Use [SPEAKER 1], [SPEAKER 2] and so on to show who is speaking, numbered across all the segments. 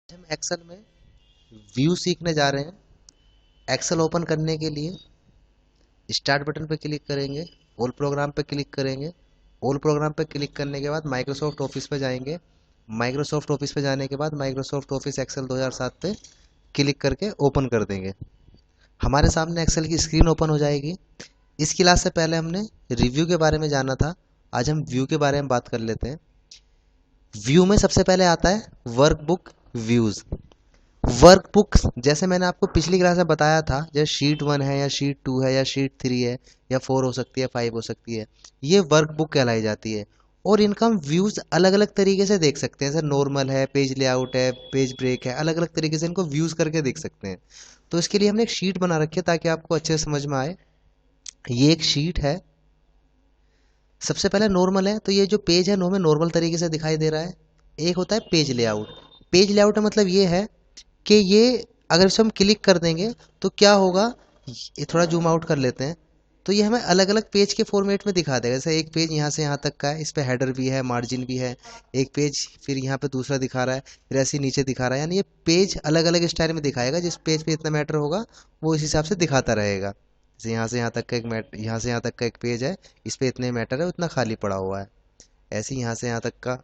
[SPEAKER 1] हम एक्सेल में व्यू सीखने जा रहे हैं। एक्सेल ओपन करने के लिए स्टार्ट बटन पर क्लिक करेंगे, ऑल प्रोग्राम पे क्लिक करेंगे। ऑल प्रोग्राम पे क्लिक करने के बाद माइक्रोसॉफ्ट ऑफिस पे जाएंगे। माइक्रोसॉफ्ट ऑफिस पे जाने के बाद माइक्रोसॉफ्ट ऑफिस एक्सेल 2007 पे क्लिक करके ओपन कर देंगे। हमारे सामने एक्सेल की स्क्रीन ओपन हो जाएगी। इस क्लास से पहले हमने रिव्यू के बारे में जाना था। आज हम व्यू के बारे में बात कर लेते हैं। व्यू में सबसे पहले आता है वर्कबुक व्यूज। वर्कबुक जैसे मैंने आपको पिछली क्लास में बताया था, जैसे शीट 1 है या शीट 2 है या शीट 3 है या 4 हो सकती है, 5 हो सकती है, ये वर्कबुक कहलाई जाती है। और इनका हम व्यूज अलग अलग तरीके से देख सकते हैं। जैसे नॉर्मल है, पेज लेआउट है, पेज ब्रेक है, अलग अलग तरीके से इनको व्यूज करके देख सकते हैं। तो इसके लिए हमने एक शीट बना रखी है ताकि आपको अच्छे से समझ में आए। ये एक शीट है। सबसे पहले नॉर्मल है, तो ये जो पेज है हमें नॉर्मल तरीके से दिखाई दे रहा है। एक होता है पेज लेआउट। पेज लेआउट का मतलब ये है कि ये अगर इसे हम क्लिक कर देंगे तो क्या होगा, ये थोड़ा जूम आउट कर लेते हैं, तो ये हमें अलग अलग पेज के फॉर्मेट में दिखा देगा। जैसे एक पेज यहाँ से यहाँ तक का है, इस पे हेडर भी है, मार्जिन भी है। एक पेज फिर यहाँ पे दूसरा दिखा रहा है, फिर ऐसे ही नीचे दिखा रहा है। यानी ये पेज अलग अलग स्टाइल में दिखाएगा। जिस पेज पे इतना मैटर होगा वो इस हिसाब से दिखाता रहेगा। जैसे यहाँ से यहाँ तक का एक यहाँ से यहाँ तक का एक पेज है, इस पे इतने मैटर है, उतना खाली पड़ा हुआ है। ऐसे ही यहाँ से यहाँ तक का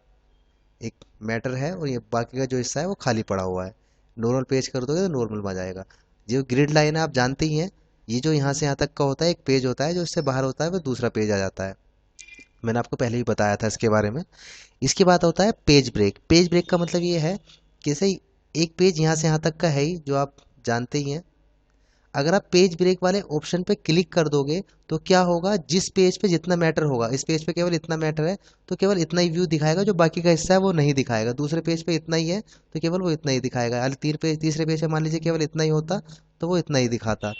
[SPEAKER 1] एक मैटर है और ये बाकी का जो हिस्सा है वो खाली पड़ा हुआ है। नॉर्मल पेज कर दोगे तो नॉर्मल में आ जाएगा। जो ग्रिड लाइन है आप जानते ही हैं, ये जो यहाँ से यहाँ तक का होता है एक पेज होता है, जो इससे बाहर होता है वो दूसरा पेज आ जाता है। मैंने आपको पहले ही बताया था इसके बारे में। इसके बाद होता है पेज ब्रेक। पेज ब्रेक का मतलब ये है कि जैसे एक पेज यहाँ से यहाँ तक का है ही, जो आप जानते ही हैं। अगर आप पेज ब्रेक वाले ऑप्शन पे क्लिक कर दोगे तो क्या होगा, जिस पेज पे जितना मैटर होगा, इस पेज पे केवल इतना मैटर है तो केवल इतना ही व्यू दिखाएगा, जो बाकी का हिस्सा है वो नहीं दिखाएगा। दूसरे पेज पे इतना ही है तो केवल वो इतना ही दिखाएगा। अगर तीसरे पेज पे मान लीजिए केवल इतना ही होता तो वो इतना ही दिखाता।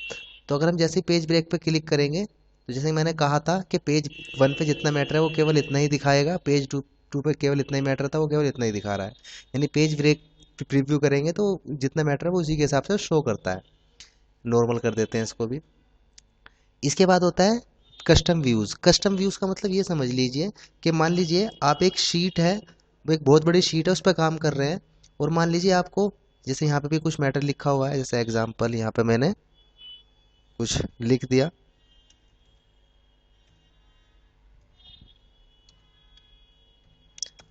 [SPEAKER 1] तो अगर हम जैसे ही पेज ब्रेक पे क्लिक करेंगे तो जैसे मैंने कहा था कि पेज 1 पे जितना मैटर है वो केवल इतना ही दिखाएगा, पेज टू पे केवल इतना ही मैटर था, वो केवल इतना ही दिखा रहा है। यानी पेज ब्रेक प्रीव्यू करेंगे तो जितना मैटर है वो उसी के हिसाब से शो करता है। नॉर्मल कर देते हैं इसको भी। इसके बाद होता है कस्टम व्यूज़। कस्टम व्यूज़ का मतलब ये समझ लीजिए कि मान लीजिए आप एक शीट है, वो एक बहुत बड़ी शीट है, उस पर काम कर रहे हैं। और मान लीजिए आपको, जैसे यहाँ पे भी कुछ मैटर लिखा हुआ है, जैसे एग्जांपल यहाँ पे मैंने कुछ लिख दिया।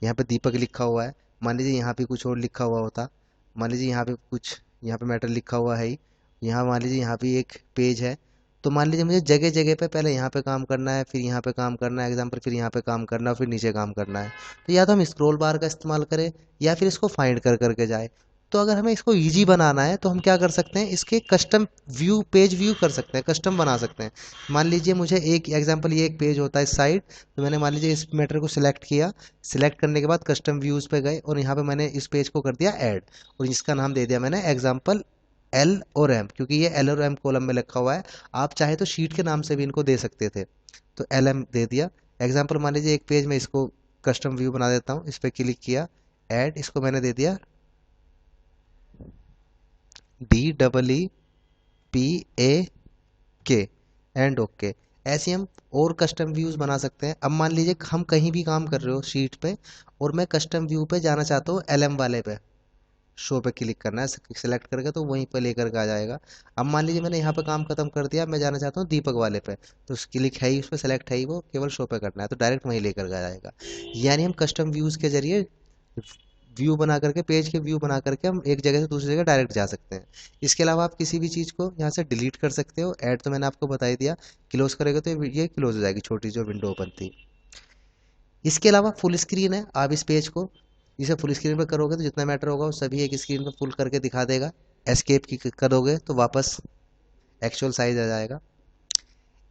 [SPEAKER 1] यहाँ पे दीपक लिखा हुआ है। मान लीजिए यहाँ पे कुछ और लिखा हुआ होता। मान लीजिए यहाँ पे कुछ, यहाँ पे मैटर लिखा हुआ है ही। यहाँ मान लीजिए यहाँ भी एक पेज है। तो मान लीजिए मुझे जगह जगह पे पहले यहाँ पे काम करना है, फिर यहाँ पे काम करना है, एग्जाम्पल फिर यहाँ पे काम करना है, फिर नीचे काम करना है। तो या तो हम स्क्रॉल बार का इस्तेमाल करें या फिर इसको फाइंड कर करके जाए। तो अगर हमें इसको इजी बनाना है तो हम क्या कर सकते हैं, इसके कस्टम व्यू, पेज व्यू कर सकते हैं, कस्टम बना सकते हैं। मान लीजिए मुझे एक एग्जांपल, ये एक पेज होता है इस साइड, तो मैंने मान लीजिए इस मैटर को सिलेक्ट किया। सिलेक्ट करने के बाद कस्टम व्यूज़ पे गए और यहाँ पे मैंने इस पेज को कर दिया ऐड, और इसका नाम दे दिया मैंने एग्जांपल एल और एम, क्योंकि ये एल और एम कॉलम में लिखा हुआ है। आप चाहे तो शीट के नाम से भी इनको दे सकते थे। तो एल एम दे दिया एग्जांपल। मान लीजिए एक पेज में इसको कस्टम व्यू बना देता हूँ। इस पर क्लिक किया, ऐड, इसको मैंने दे दिया DEEPAK, एंड ओके। ऐसे हम और कस्टम व्यूज बना सकते हैं। अब मान लीजिए हम कहीं भी काम कर रहे हो शीट पे और मैं कस्टम व्यू पे जाना चाहता हूँ, एलएम वाले पे शो पे क्लिक करना है, सिलेक्ट करके तो वहीं पे लेकर के आ जाएगा। अब मान लीजिए मैंने यहाँ पे काम खत्म कर दिया, मैं जाना चाहता हूँ दीपक वाले पे, तो क्लिक है ही उस पर, सेलेक्ट है ही, वो केवल शो पे करना है तो डायरेक्ट वहीं लेकर के आ जाएगा। यानी हम कस्टम व्यूज के जरिए व्यू बना करके, पेज के व्यू बना करके हम एक जगह से दूसरी जगह डायरेक्ट जा सकते हैं। इसके अलावा आप किसी भी चीज़ को यहाँ से डिलीट कर सकते हो। ऐड तो मैंने आपको बता ही दिया। क्लोज करेगा तो ये क्लोज हो जाएगी, छोटी जो विंडो ओपन थी। इसके अलावा फुल स्क्रीन है। आप इस पेज को इसे फुल स्क्रीन पर करोगे तो जितना मैटर होगा वो सभी एक स्क्रीन पर फुल करके दिखा देगा। एस्केप की करोगे तो वापस एक्चुअल साइज आ जाएगा।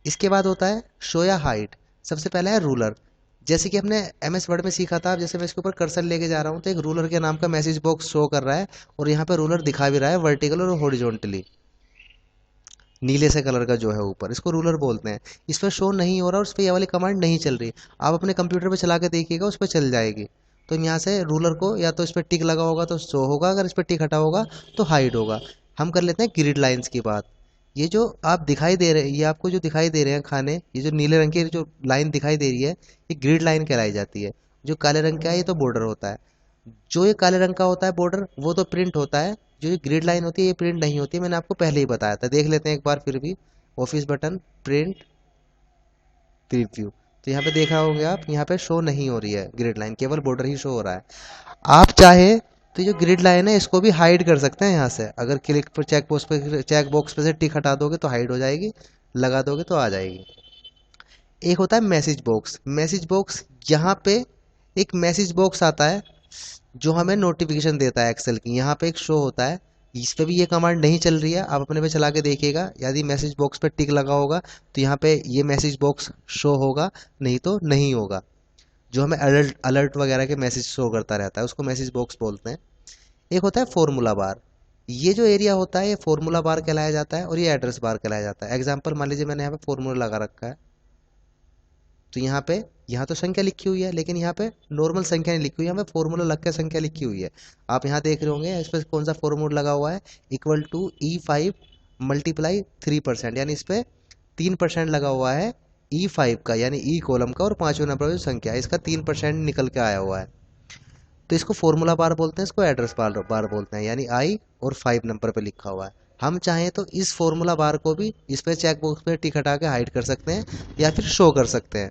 [SPEAKER 1] इसके बाद होता है शो या हाइड। सबसे पहला है रूलर। जैसे कि हमने MS वर्ड में सीखा था, जैसे मैं इसके ऊपर कर्सर लेके जा रहा हूँ तो एक रूलर के नाम का मैसेज बॉक्स शो कर रहा है, और यहाँ पे रूलर दिखा भी रहा है वर्टिकल और हॉरिजॉन्टली, नीले से कलर का जो है ऊपर, इसको रूलर बोलते हैं। इस पर शो नहीं हो रहा और उस पर ये वाली कमांड नहीं चल रही। आप अपने कंप्यूटर पे चला के देखिएगा, उस पर चल जाएगी। तो यहाँ से रूलर को, या तो इस पर टिक लगा होगा तो शो होगा, अगर इस पर टिक हटा होगा तो हाइड होगा। हम कर लेते हैं ग्रिड लाइंस की बात। ये जो आप दिखाई दे रहे हैं, ये आपको जो दिखाई दे रहे हैं खाने, ये जो नीले रंग की जो लाइन दिखाई दे रही है, ये ग्रिड लाइन कहलाई जाती है। जो काले रंग का है ये तो बॉर्डर होता है। जो ये काले रंग का होता है बॉर्डर वो तो प्रिंट होता है, जो ये ग्रिड लाइन होती है ये प्रिंट नहीं होती है, मैंने आपको पहले ही बताया था। देख लेते हैं एक बार फिर भी, ऑफिस बटन, प्रिंट, प्रीव्यू। तो यहाँ पे देखा होंगे आप, यहाँ पे शो नहीं हो रही है ग्रिड लाइन, केवल बॉर्डर ही शो हो रहा है। आप चाहे तो जो ग्रिड लाइन है इसको भी हाइड कर सकते हैं यहाँ से, अगर क्लिक पर चेक बॉक्स पे से टिक हटा दोगे तो हाइड हो जाएगी, लगा दोगे तो आ जाएगी। एक होता है मैसेज बॉक्स। मैसेज बॉक्स, यहाँ पे एक मैसेज बॉक्स आता है जो हमें नोटिफिकेशन देता है एक्सेल की, यहाँ पे एक शो होता है। इस पे भी ये कमांड नहीं चल रही है, आप अपने पे चला के देखिएगा, यदि मैसेज बॉक्स पे टिक लगा होगा तो यहाँ पे ये मैसेज बॉक्स शो होगा, नहीं तो नहीं होगा। जो हमें अलर्ट अलर्ट वगैरह के मैसेज शो करता रहता है उसको मैसेज बॉक्स बोलते हैं। एक होता है फॉर्मूला बार। ये जो एरिया होता है ये फॉर्मूला बार कहलाया जाता है और ये एड्रेस बार कहलाया जाता है। एग्जाम्पल मान लीजिए मैंने यहाँ पे फॉर्मूला लगा रखा है, तो यहाँ पे, यहाँ तो संख्या लिखी हुई है लेकिन यहाँ पे नॉर्मल संख्या नहीं लिखी हुई है, यहाँ पे फॉर्मूला लग के संख्या लिखी हुई है। आप यहाँ देख रहे होंगे इस पर कौन सा फॉर्मूला लगा हुआ है, इक्वल टू E5 मल्टीप्लाई 3%, यानी इस पर 3% लगा हुआ है E5 का, यानी ई कॉलम का, और पांचवें नंबर पर जो संख्या है इसका 3% निकल के आया हुआ है। तो इसको फॉर्मूला बार बोलते हैं, इसको एड्रेस बार बोलते हैं, यानी आई और 5 नंबर पे लिखा हुआ है। हम चाहें तो इस फॉर्मूला बार को भी इस पे चेक बॉक्स पे टिक हटा के हाइड कर सकते हैं या फिर शो कर सकते हैं।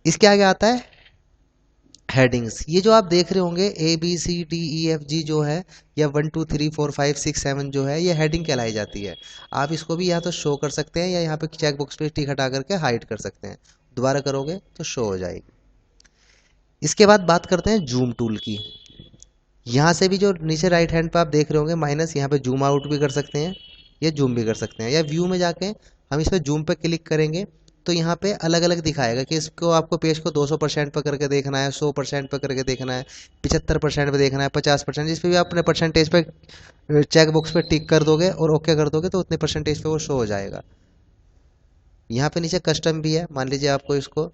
[SPEAKER 1] इसके आगे आता है हेडिंग्स। ये जो आप देख रहे होंगे ABCDEFG जो है, या 1 2 3 4 5 6 7 जो है, ये हेडिंग कहलाई जाती है। आप इसको भी या तो शो कर सकते हैं या यहाँ पे चेक बॉक्स पे टिक हटा करके हाइड कर सकते हैं, दोबारा करोगे तो शो हो जाएगी। इसके बाद बात करते हैं जूम टूल की। यहाँ से भी जो नीचे राइट हैंड पे आप देख रहे होंगे माइनस, यहाँ पे जूम आउट भी कर सकते हैं या जूम भी कर सकते हैं, या व्यू में जाके हम इस पर जूम पे क्लिक करेंगे तो यहाँ पे अलग अलग दिखाएगा कि इसको आपको पेज को 200% पे करके देखना है, 100% पे करके देखना है, 75% पे देखना है, 50%, जिस पे भी आप अपने परसेंटेज पे चेक बॉक्स पे टिक कर दोगे और ओके कर दोगे तो उतने परसेंटेज पे वो शो हो जाएगा। यहाँ पे नीचे कस्टम भी है, मान लीजिए आपको इसको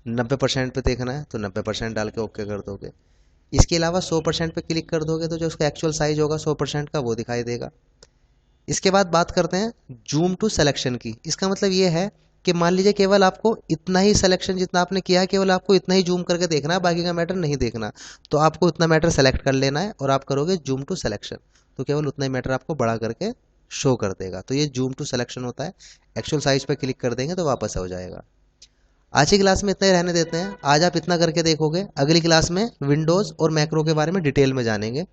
[SPEAKER 1] 90% पे देखना है तो 90% डाल के ओके कर दोगे। इसके अलावा 100% पे क्लिक कर दोगे तो जो उसका एक्चुअल साइज होगा 100% का वो दिखाई देगा। इसके बाद बात करते हैं जूम टू सिलेक्शन की। इसका मतलब ये है कि मान लीजिए केवल आपको इतना ही सिलेक्शन जितना आपने किया है, केवल आपको इतना ही जूम करके देखना है, बाकी का मैटर नहीं देखना, तो आपको उतना मैटर सेलेक्ट कर लेना है और आप करोगे जूम टू सिलेक्शन, तो केवल उतना ही मैटर आपको बड़ा करके शो कर देगा। तो ये जूम टू सिलेक्शन होता है। एक्चुअल साइज पर क्लिक कर देंगे तो वापस हो जाएगा। आज की क्लास में इतना ही रहने देते हैं। आज आप इतना करके देखोगे, अगली क्लास में विंडोज़ और मैक्रो के बारे में डिटेल में जानेंगे।